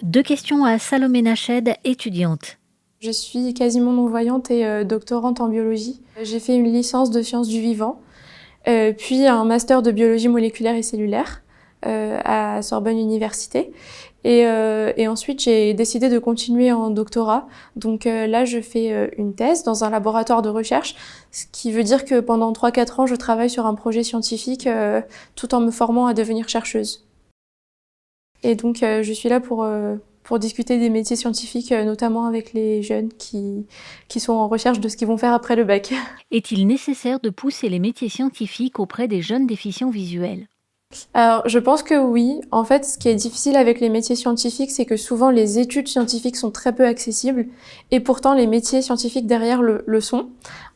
Deux questions à Salomé Nached, étudiante. Je suis quasiment non-voyante et doctorante en biologie. J'ai fait une licence de sciences du vivant, puis un master de biologie moléculaire et cellulaire à Sorbonne Université. Et ensuite, j'ai décidé de continuer en doctorat. Donc là, je fais une thèse dans un laboratoire de recherche, ce qui veut dire que pendant 3-4 ans, je travaille sur un projet scientifique tout en me formant à devenir chercheuse. Et donc, je suis là pour discuter des métiers scientifiques, notamment avec les jeunes qui sont en recherche de ce qu'ils vont faire après le bac. Est-il nécessaire de pousser les métiers scientifiques auprès des jeunes déficients visuels ? Alors, je pense que oui. En fait, ce qui est difficile avec les métiers scientifiques, c'est que souvent les études scientifiques sont très peu accessibles, et pourtant les métiers scientifiques derrière le sont,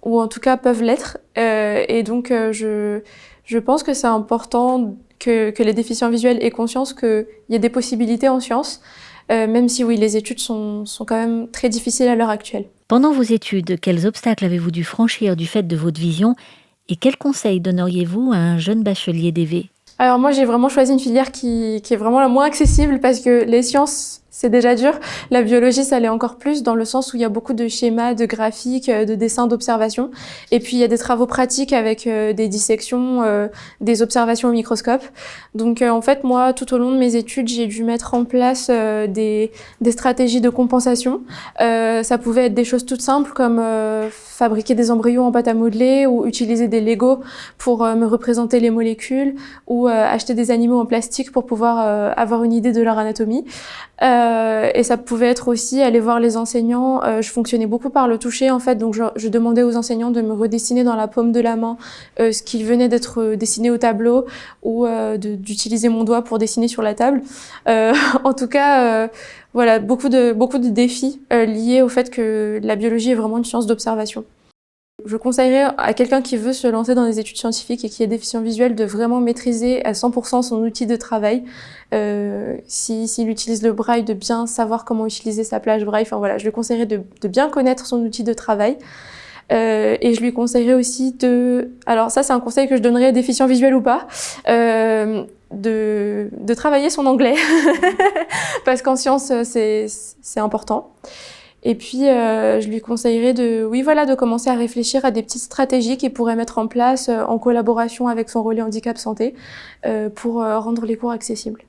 ou en tout cas peuvent l'être. Et donc, je pense que c'est important que les déficients visuels aient conscience qu'il y a des possibilités en sciences, même si oui, les études sont quand même très difficiles à l'heure actuelle. Pendant vos études, quels obstacles avez-vous dû franchir du fait de votre vision et quels conseils donneriez-vous à un jeune bachelier DV ? Alors moi, j'ai vraiment choisi une filière qui est vraiment la moins accessible parce que les sciences, c'est déjà dur. La biologie, ça l'est encore plus dans le sens où il y a beaucoup de schémas, de graphiques, de dessins, d'observations. Et puis, il y a des travaux pratiques avec des dissections, des observations au microscope. Donc, en fait, moi, tout au long de mes études, j'ai dû mettre en place des stratégies de compensation. Ça pouvait être des choses toutes simples comme fabriquer des embryons en pâte à modeler ou utiliser des Legos pour me représenter les molécules ou acheter des animaux en plastique pour pouvoir avoir une idée de leur anatomie. Et ça pouvait être aussi aller voir les enseignants. Je fonctionnais beaucoup par le toucher en fait, donc je demandais aux enseignants de me redessiner dans la paume de la main ce qui venait d'être dessiné au tableau ou d'utiliser mon doigt pour dessiner sur la table. En tout cas, voilà, beaucoup de défis liés au fait que la biologie est vraiment une science d'observation. Je conseillerais à quelqu'un qui veut se lancer dans des études scientifiques et qui est déficient visuel de vraiment maîtriser à 100% son outil de travail. S'il utilise le braille, de bien savoir comment utiliser sa plage braille. Enfin voilà, je lui conseillerais de bien connaître son outil de travail. Et je lui conseillerais aussi alors ça c'est un conseil que je donnerais à déficient visuel ou pas, de travailler son anglais parce qu'en sciences c'est important. Et puis, je lui conseillerais de commencer à réfléchir à des petites stratégies qu'il pourrait mettre en place en collaboration avec son relais handicap santé pour rendre les cours accessibles.